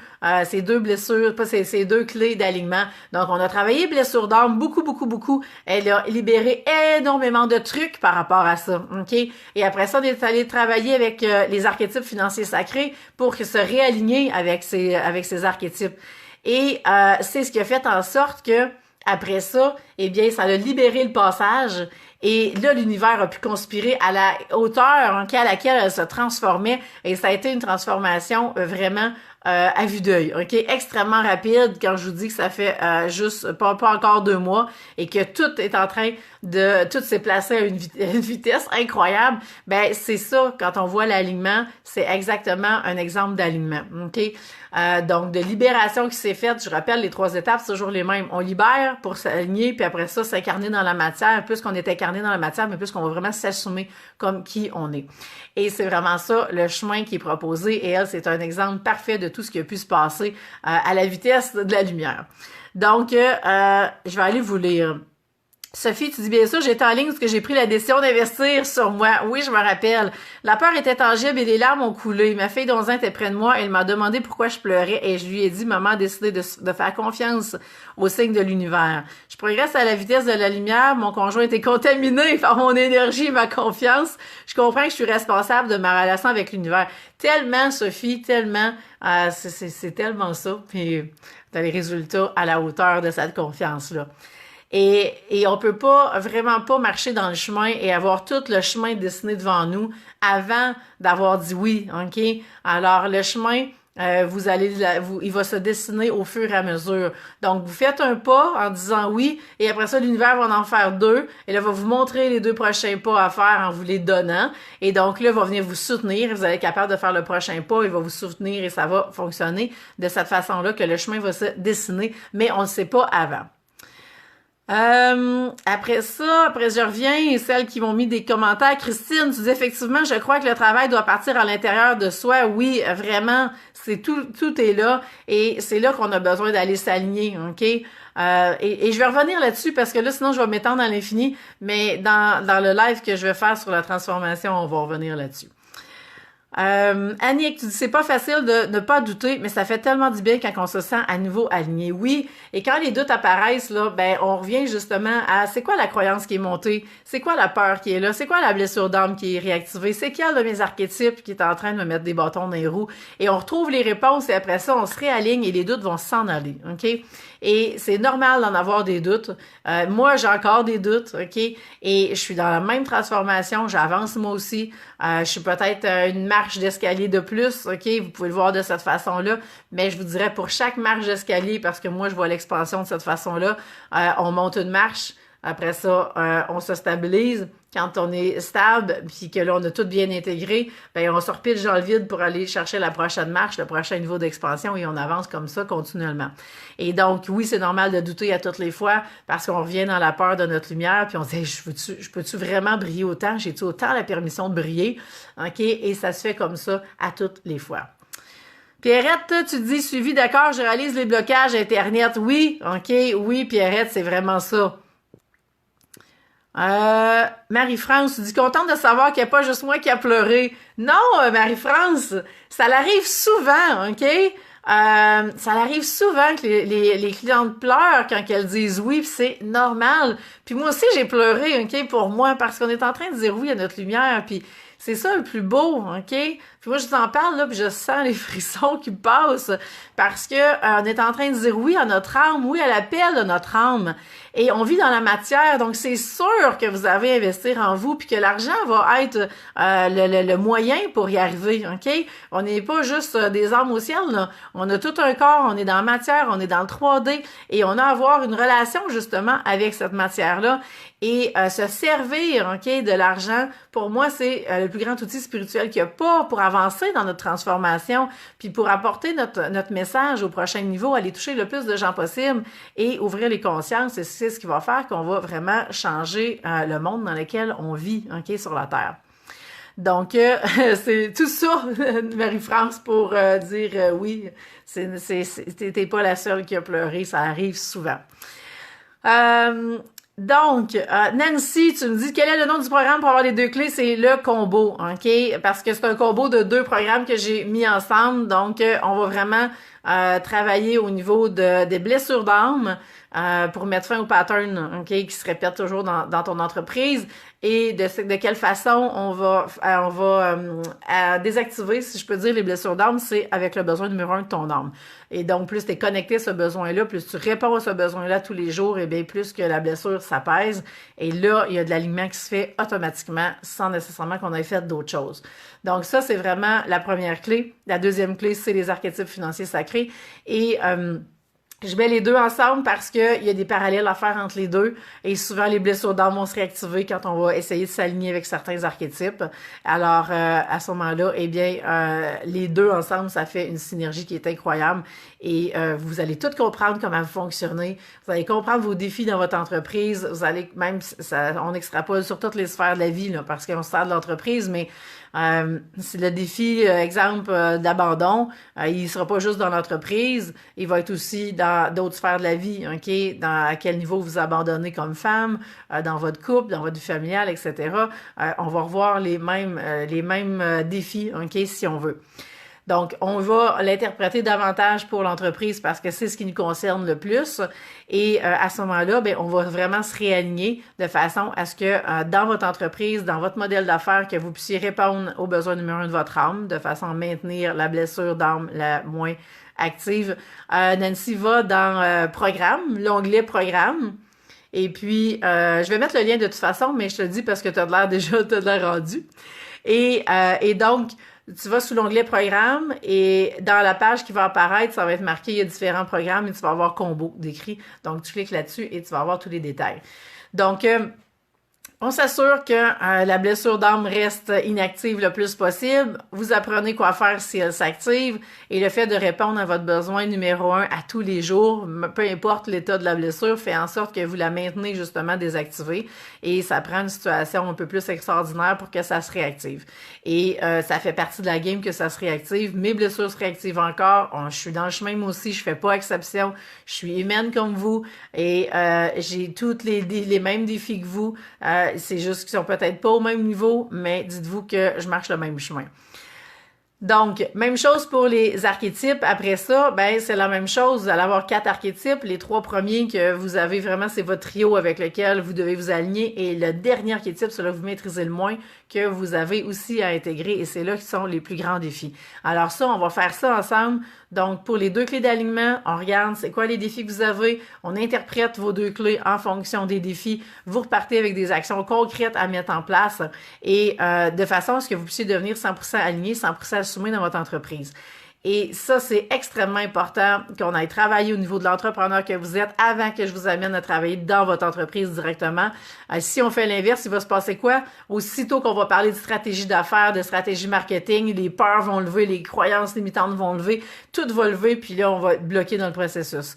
A: blessures, pas ces deux clés d'alignement. Donc, on a travaillé blessure d'âme beaucoup. Elle a libéré énormément de trucs par rapport à ça, ok? Et après ça, on est allé travailler avec les archétypes financiers sacrés pour se réaligner avec ces archétypes. Et c'est ce qui a fait en sorte que après ça, eh bien, ça a libéré le passage. Et là, l'univers a pu conspirer à la hauteur à laquelle elle se transformait. Et ça a été une transformation vraiment à vue d'œil, ok, extrêmement rapide. Quand je vous dis que ça fait juste pas encore 2 mois et que tout s'est placé à une vitesse incroyable. Ben c'est ça. Quand on voit l'alignement, c'est exactement un exemple d'alignement, ok. Donc de libération qui s'est faite. Je rappelle, les 3 étapes, c'est toujours les mêmes. On libère pour s'aligner, puis après ça, s'incarner dans la matière. Plus qu'on est incarné dans la matière, mais plus qu'on va vraiment s'assumer comme qui on est. Et c'est vraiment ça le chemin qui est proposé. Et elle, c'est un exemple parfait de tout ce qui a pu se passer à la vitesse de la lumière. Donc, je vais aller vous lire. Sophie, tu dis bien sûr, j'étais en ligne parce que j'ai pris la décision d'investir sur moi. Oui, je me rappelle. La peur était tangible et les larmes ont coulé. Ma fille d'11 ans était près de moi et elle m'a demandé pourquoi je pleurais et je lui ai dit, maman a décidé de faire confiance au signe de l'univers. Je progresse à la vitesse de la lumière. Mon conjoint était contaminé par mon énergie et ma confiance. Je comprends que je suis responsable de ma relation avec l'univers. Tellement, Sophie, tellement, c'est tellement ça. Puis, t'as les résultats à la hauteur de cette confiance-là. Et on peut vraiment pas marcher dans le chemin et avoir tout le chemin dessiné devant nous avant d'avoir dit oui, ok? Alors, le chemin, il va se dessiner au fur et à mesure. Donc, vous faites un pas en disant oui, et après ça, l'univers va en faire deux, et là, va vous montrer les deux prochains pas à faire en vous les donnant. Et donc, là, il va venir vous soutenir, vous allez être capable de faire le prochain pas, il va vous soutenir et ça va fonctionner de cette façon-là que le chemin va se dessiner, mais on ne le sait pas avant. Après je reviens, celles qui m'ont mis des commentaires. Christine, tu dis effectivement, je crois que le travail doit partir à l'intérieur de soi. Oui, vraiment, c'est tout est là et c'est là qu'on a besoin d'aller s'aligner, ok? Et je vais revenir là-dessus parce que là, sinon, je vais m'étendre à l'infini, mais dans le live que je vais faire sur la transformation, on va revenir là-dessus. Annick, tu dis c'est pas facile de ne pas douter, mais ça fait tellement du bien quand on se sent à nouveau aligné. Oui, et quand les doutes apparaissent, là, ben on revient justement à c'est quoi la croyance qui est montée, c'est quoi la peur qui est là, c'est quoi la blessure d'âme qui est réactivée, c'est quel de mes archétypes qui est en train de me mettre des bâtons dans les roues, et on retrouve les réponses et après ça on se réaligne et les doutes vont s'en aller, ok? Et c'est normal d'en avoir des doutes. Moi, j'ai encore des doutes, ok? Et je suis dans la même transformation, j'avance moi aussi. Je suis peut-être une marche d'escalier de plus, ok? Vous pouvez le voir de cette façon-là, mais je vous dirais pour chaque marche d'escalier, parce que moi, je vois l'expansion de cette façon-là, on monte une marche, après ça, on se stabilise. Quand on est stable, puis que là, on a tout bien intégré, ben on se repile dans le vide pour aller chercher la prochaine marche, le prochain niveau d'expansion, et on avance comme ça continuellement. Et donc, oui, c'est normal de douter à toutes les fois, parce qu'on revient dans la peur de notre lumière, puis on se dit, hey, je peux-tu vraiment briller autant? J'ai-tu autant la permission de briller? OK? Et ça se fait comme ça à toutes les fois. Pierrette, tu dis, suivi, d'accord, je réalise les blocages Internet. Oui, OK, oui, Pierrette, c'est vraiment ça. Marie-France, tu dis contente de savoir qu'il n'y a pas juste moi qui a pleuré. Non, Marie-France, ça l'arrive souvent, ok? Ça l'arrive souvent que les clientes pleurent quand elles disent oui, puis c'est normal. Puis moi aussi, j'ai pleuré, ok, pour moi, parce qu'on est en train de dire oui à notre lumière, puis c'est ça le plus beau, ok? Puis moi, je vous en parle, là, puis je sens les frissons qui passent, parce que on est en train de dire oui à notre âme, oui à l'appel de notre âme. Et on vit dans la matière, donc c'est sûr que vous avez à investir en vous, puis que l'argent va être le moyen pour y arriver, ok? On n'est pas juste des âmes au ciel, là. On a tout un corps, on est dans la matière, on est dans le 3D, et on a à avoir une relation, justement, avec cette matière-là. Et se servir, ok, de l'argent, pour moi, c'est le plus grand outil spirituel qu'il n'y a pas pour avancer dans notre transformation, puis pour apporter notre message au prochain niveau, aller toucher le plus de gens possible et ouvrir les consciences. Et c'est ce qui va faire qu'on va vraiment changer le monde dans lequel on vit, ok, sur la Terre. Donc, c'est tout ça, Marie-France, pour dire oui, t'es pas la seule qui a pleuré, ça arrive souvent. Donc, Nancy, tu me dis quel est le nom du programme pour avoir les deux clés? C'est le combo, ok? Parce que c'est un combo de 2 programmes que j'ai mis ensemble. Donc, on va vraiment travailler au niveau des blessures d'âme pour mettre fin au pattern, ok, qui se répète toujours dans ton entreprise, et de quelle façon on va désactiver, si je peux dire, les blessures d'âme, c'est avec le besoin numéro 1 de ton âme. Et donc, plus tu es connecté à ce besoin-là, plus tu réponds à ce besoin-là tous les jours, et bien plus que la blessure s'apaise. Et là, il y a de l'alignement qui se fait automatiquement sans nécessairement qu'on ait fait d'autres choses. Donc ça, c'est vraiment la première clé. La deuxième clé, c'est les archétypes financiers sacrés. Et je mets les deux ensemble parce qu'il y a des parallèles à faire entre les deux, et souvent les blessures d'âme vont se réactiver quand on va essayer de s'aligner avec certains archétypes. Alors à ce moment-là, eh bien les deux ensemble, ça fait une synergie qui est incroyable, et vous allez tout comprendre comment vous fonctionnez, vous allez comprendre vos défis dans votre entreprise, vous allez même, on extrapole sur toutes les sphères de la vie là, parce qu'on se sert de l'entreprise, mais c'est le défi, exemple, d'abandon. Il sera pas juste dans l'entreprise, il va être aussi dans d'autres sphères de la vie, ok? À quel niveau vous abandonnez comme femme, dans votre couple, dans votre vie familiale, etc. On va revoir les mêmes défis, ok, si on veut. Donc, on va l'interpréter davantage pour l'entreprise parce que c'est ce qui nous concerne le plus. Et à ce moment-là, ben, on va vraiment se réaligner de façon à ce que dans votre entreprise, dans votre modèle d'affaires, que vous puissiez répondre aux besoins numéro 1 de votre âme, de façon à maintenir la blessure d'âme la moins active. Nancy va dans Programme, l'onglet Programme. Et puis, je vais mettre le lien de toute façon, mais je te le dis parce que t'as de l'air rendu. Et donc, tu vas sous l'onglet Programme et dans la page qui va apparaître, ça va être marqué, il y a différents programmes et tu vas avoir combo décrit. Donc, tu cliques là-dessus et tu vas avoir tous les détails. Donc, on s'assure que la blessure d'âme reste inactive le plus possible. Vous apprenez quoi faire si elle s'active et le fait de répondre à votre besoin numéro 1 à tous les jours, peu importe l'état de la blessure, fait en sorte que vous la maintenez justement désactivée et ça prend une situation un peu plus extraordinaire pour que ça se réactive. Et ça fait partie de la game que ça se réactive. Mes blessures se réactivent encore. Je suis dans le chemin moi aussi, je fais pas exception. Je suis humaine comme vous et j'ai toutes les mêmes défis que vous. C'est juste qu'ils sont peut-être pas au même niveau, mais dites-vous que je marche le même chemin. Donc, même chose pour les archétypes. Après ça, ben c'est la même chose. Vous allez avoir 4 archétypes. Les 3 premiers que vous avez vraiment, c'est votre trio avec lequel vous devez vous aligner. Et le dernier archétype, celui que vous maîtrisez le moins, que vous avez aussi à intégrer. Et c'est là qui sont les plus grands défis. Alors ça, on va faire ça ensemble. Donc, pour les 2 clés d'alignement, on regarde c'est quoi les défis que vous avez. On interprète vos 2 clés en fonction des défis. Vous repartez avec des actions concrètes à mettre en place et de façon à ce que vous puissiez devenir 100% aligné, 100% assumé dans votre entreprise. Et ça, c'est extrêmement important qu'on aille travailler au niveau de l'entrepreneur que vous êtes avant que je vous amène à travailler dans votre entreprise directement. Si on fait l'inverse, il va se passer quoi? Aussitôt qu'on va parler de stratégie d'affaires, de stratégie marketing, les peurs vont lever, les croyances limitantes vont lever, tout va lever, puis là, on va être bloqué dans le processus.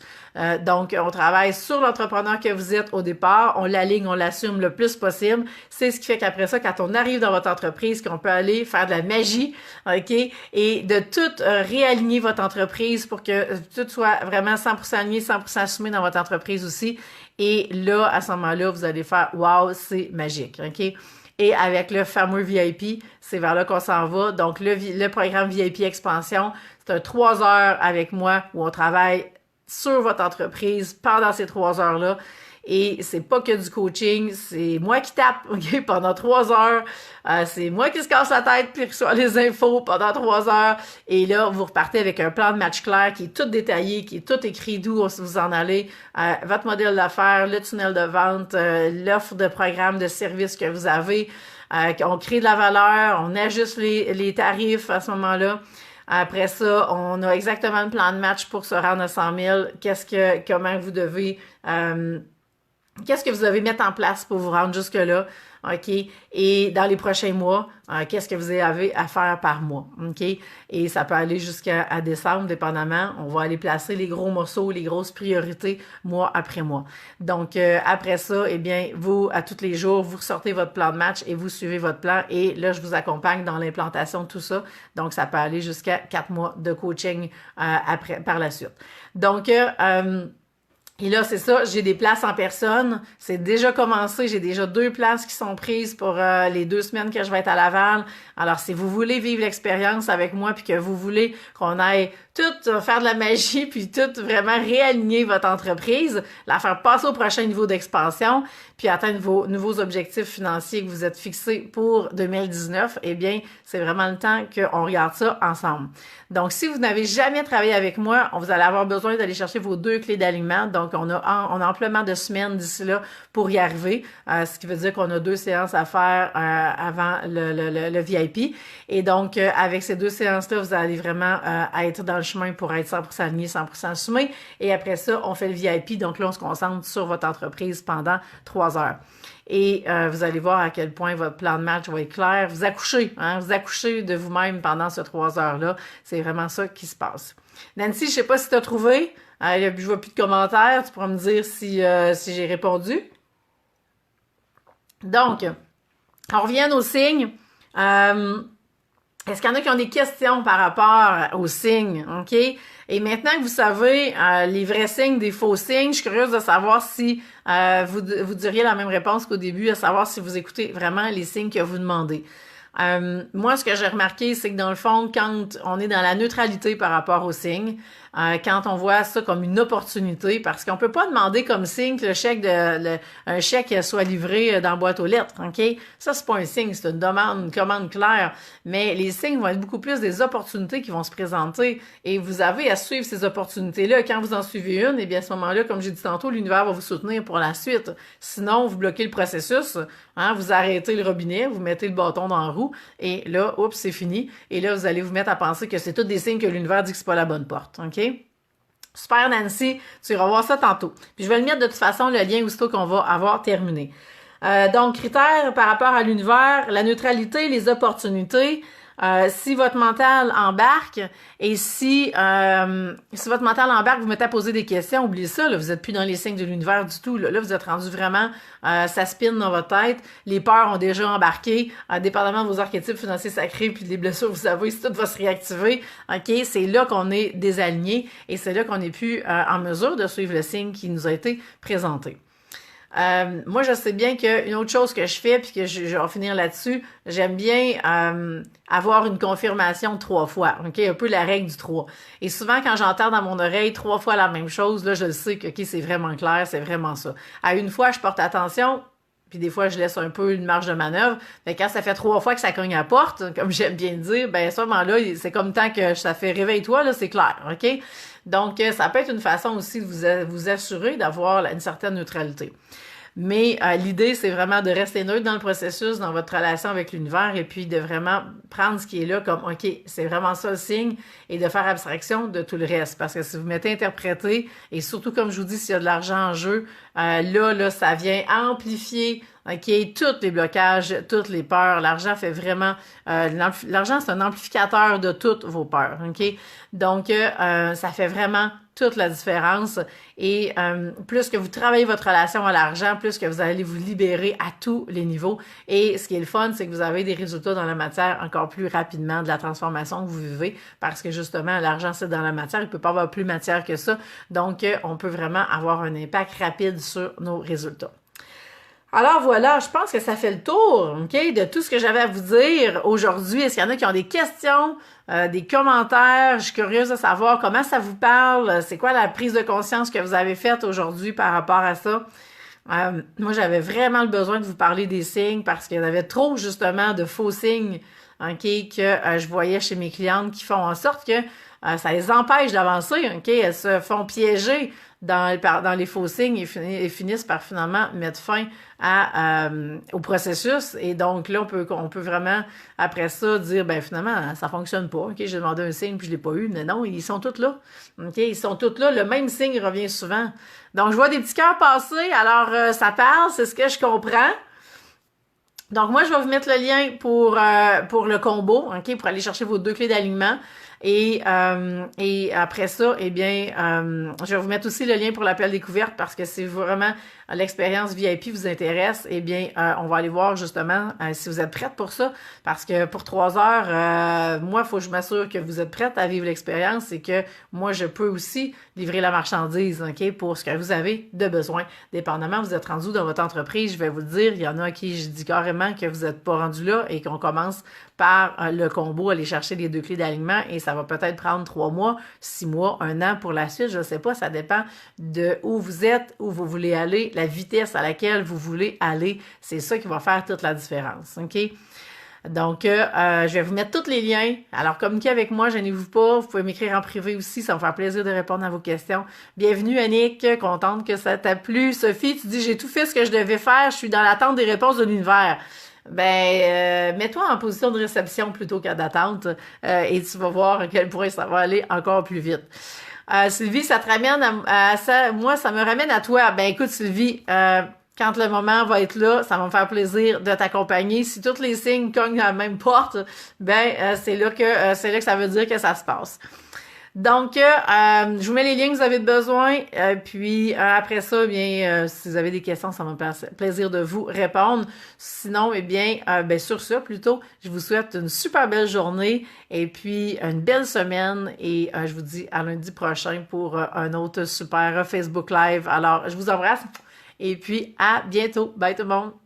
A: Donc, on travaille sur l'entrepreneur que vous êtes au départ, on l'aligne, on l'assume le plus possible. C'est ce qui fait qu'après ça, quand on arrive dans votre entreprise, qu'on peut aller faire de la magie, OK? Et de tout réaligner votre entreprise pour que tout soit vraiment 100% aligné, 100% assumé dans votre entreprise aussi. Et là, à ce moment-là, vous allez faire « Wow, c'est magique! » OK? Et avec le fameux VIP, c'est vers là qu'on s'en va. Donc, le programme VIP Expansion, c'est un 3 heures avec moi où on travaille sur votre entreprise pendant ces 3 heures-là. Et c'est pas que du coaching, c'est moi qui tape, OK, pendant 3 heures. C'est moi qui se casse la tête puis reçoit les infos pendant 3 heures. Et là, vous repartez avec un plan de match clair qui est tout détaillé, qui est tout écrit d'où vous en allez, votre modèle d'affaires, le tunnel de vente, l'offre de programme de service que vous avez. On crée de la valeur, on ajuste les tarifs à ce moment-là. Après ça, on a exactement le plan de match pour se rendre à 100 000. Comment vous devez... qu'est-ce que vous devez mettre en place pour vous rendre jusque-là, OK? Et dans les prochains mois, qu'est-ce que vous avez à faire par mois, OK? Et ça peut aller jusqu'à décembre, dépendamment. On va aller placer les gros morceaux, les grosses priorités, mois après mois. Donc, après ça, eh bien, vous, à tous les jours, vous ressortez votre plan de match et vous suivez votre plan. Et là, je vous accompagne dans l'implantation de tout ça. Donc, ça peut aller jusqu'à 4 mois de coaching par la suite. Donc, et là, c'est ça, j'ai des places en personne. C'est déjà commencé. J'ai déjà 2 places qui sont prises pour les 2 semaines que je vais être à Laval. Alors, si vous voulez vivre l'expérience avec moi puis que vous voulez qu'on aille tout faire de la magie puis tout vraiment réaligner votre entreprise, la faire passer au prochain niveau d'expansion puis atteindre vos nouveaux objectifs financiers que vous êtes fixés pour 2019, eh bien, c'est vraiment le temps qu'on regarde ça ensemble. Donc, si vous n'avez jamais travaillé avec moi, vous allez avoir besoin d'aller chercher vos 2 clés d'alignement. Donc, on a amplement de semaines d'ici là pour y arriver, ce qui veut dire qu'on a 2 séances à faire avant le VIP. Et donc, avec ces 2 séances-là, vous allez vraiment être dans le chemin pour être 100% aligné, 100% assumé. Et après ça, on fait le VIP. Donc là, on se concentre sur votre entreprise pendant 3 heures. Et vous allez voir à quel point votre plan de match va être clair. Vous accouchez de vous-même pendant ces 3 heures-là. C'est vraiment ça qui se passe. Nancy, je sais pas si tu as trouvé. Je vois plus de commentaires. Tu pourras me dire si j'ai répondu. Donc, on revient aux signes. Est-ce qu'il y en a qui ont des questions par rapport aux signes, OK? Et maintenant que vous savez les vrais signes des faux signes, je suis curieuse de savoir si vous diriez la même réponse qu'au début, à savoir si vous écoutez vraiment les signes que vous demandez. Moi, ce que j'ai remarqué, c'est que dans le fond, quand on est dans la neutralité par rapport aux signes, quand on voit ça comme une opportunité, parce qu'on peut pas demander comme signe que un chèque soit livré dans la boîte aux lettres, OK? Ça, c'est pas un signe, c'est une demande, une commande claire, mais les signes vont être beaucoup plus des opportunités qui vont se présenter, et vous avez à suivre ces opportunités-là. Quand vous en suivez une, et bien à ce moment-là, comme j'ai dit tantôt, l'univers va vous soutenir pour la suite. Sinon, vous bloquez le processus, hein, vous arrêtez le robinet, vous mettez le bâton dans la roue, et là, oups, c'est fini, et là, vous allez vous mettre à penser que c'est tous des signes que l'univers dit que c'est pas la bonne porte, OK? Super, Nancy, tu iras voir ça tantôt. Puis je vais le mettre de toute façon, le lien aussitôt qu'on va avoir terminé. Donc, critères par rapport à l'univers, la neutralité, les opportunités. Si votre mental embarque et si votre mental embarque, vous mettez à poser des questions, oubliez ça, là, vous êtes plus dans les signes de l'univers du tout. Là, vous êtes rendu vraiment, ça spinne dans votre tête. Les peurs ont déjà embarqué, dépendamment de vos archétypes financiers sacrés puis des blessures, vous savez, si tout va se réactiver, ok, c'est là qu'on est désaligné et c'est là qu'on n'est plus en mesure de suivre le signe qui nous a été présenté. Moi, je sais bien qu'une autre chose que je fais, puis que je vais finir là-dessus, j'aime bien avoir une confirmation 3 fois, ok, un peu la règle du 3. Et souvent, quand j'entends dans mon oreille 3 fois la même chose, là, je le sais que, ok, c'est vraiment clair, c'est vraiment ça. À une fois, je porte attention, puis des fois, je laisse un peu une marge de manœuvre. Mais quand ça fait 3 fois que ça cogne à la porte, comme j'aime bien le dire, ben à ce moment-là, c'est comme tant que ça fait réveille-toi, là, c'est clair, ok? Donc, ça peut être une façon aussi de vous assurer d'avoir une certaine neutralité. Mais l'idée, c'est vraiment de rester neutre dans le processus, dans votre relation avec l'univers, et puis de vraiment prendre ce qui est là comme, OK, c'est vraiment ça le signe, et de faire abstraction de tout le reste. Parce que si vous mettez interpréter, et surtout, comme je vous dis, s'il y a de l'argent en jeu, là, ça vient amplifier, OK, tous les blocages, toutes les peurs. L'argent fait vraiment... l'argent, c'est un amplificateur de toutes vos peurs, OK? Donc, ça fait vraiment toute la différence. Et plus que vous travaillez votre relation à l'argent, plus que vous allez vous libérer à tous les niveaux. Et ce qui est le fun, c'est que vous avez des résultats dans la matière encore plus rapidement de la transformation que vous vivez, parce que justement, l'argent, c'est dans la matière. Il peut pas avoir plus matière que ça. Donc, on peut vraiment avoir un impact rapide sur nos résultats. Alors voilà, je pense que ça fait le tour, ok, de tout ce que j'avais à vous dire aujourd'hui. Est-ce qu'il y en a qui ont des questions, des commentaires? Je suis curieuse de savoir comment ça vous parle. C'est quoi la prise de conscience que vous avez faite aujourd'hui par rapport à ça? Moi, j'avais vraiment le besoin de vous parler des signes parce qu'il y en avait trop, justement, de faux signes, ok, que je voyais chez mes clientes qui font en sorte que ça les empêche d'avancer, ok? Elles se font piéger dans les faux signes et finissent par finalement mettre fin au processus. Et donc là, on peut vraiment, après ça, dire, ben finalement, ça fonctionne pas. OK, j'ai demandé un signe puis je l'ai pas eu. Mais non, ils sont tous là. OK, ils sont tous là. Le même signe revient souvent. Donc, je vois des petits cœurs passer. Alors, ça parle, c'est ce que je comprends. Donc, moi, je vais vous mettre le lien pour le combo, OK, pour aller chercher vos 2 clés d'alignement. Et après ça, eh bien, je vais vous mettre aussi le lien pour l'appel découverte parce que si vraiment l'expérience VIP vous intéresse, eh bien, on va aller voir justement si vous êtes prête pour ça. Parce que pour 3 heures, moi, il faut que je m'assure que vous êtes prête à vivre l'expérience et que moi, je peux aussi livrer la marchandise, OK, pour ce que vous avez de besoin. Dépendamment, vous êtes rendu dans votre entreprise, je vais vous le dire, il y en a à qui je dis carrément que vous n'êtes pas rendu là et qu'on commence par le combo, aller chercher les 2 clés d'alignement et ça va peut-être prendre 3 mois, 6 mois, 1 an pour la suite, je ne sais pas, ça dépend de où vous êtes, où vous voulez aller, la vitesse à laquelle vous voulez aller, c'est ça qui va faire toute la différence, OK? Donc, je vais vous mettre tous les liens. Alors, communiquez avec moi, gênez-vous pas. Vous pouvez m'écrire en privé aussi, ça va me faire plaisir de répondre à vos questions. Bienvenue, Annick, contente que ça t'a plu. Sophie, tu dis, j'ai tout fait ce que je devais faire, je suis dans l'attente des réponses de l'univers. Ben, mets-toi en position de réception plutôt qu'à d'attente et tu vas voir à quel point ça va aller encore plus vite. Sylvie, ça te ramène à ça. Moi, ça me ramène à toi. Ben, écoute, Sylvie, quand le moment va être là, ça va me faire plaisir de t'accompagner. Si tous les signes cognent à la même porte, ben, c'est là que ça veut dire que ça se passe. Donc, je vous mets les liens que vous avez besoin. Puis après ça, bien, si vous avez des questions, ça va me faire plaisir de vous répondre. Sinon, eh bien, ben sur ça, plutôt, je vous souhaite une super belle journée et puis une belle semaine. Et je vous dis à lundi prochain pour un autre super Facebook Live. Alors, je vous embrasse et puis à bientôt. Bye tout le monde!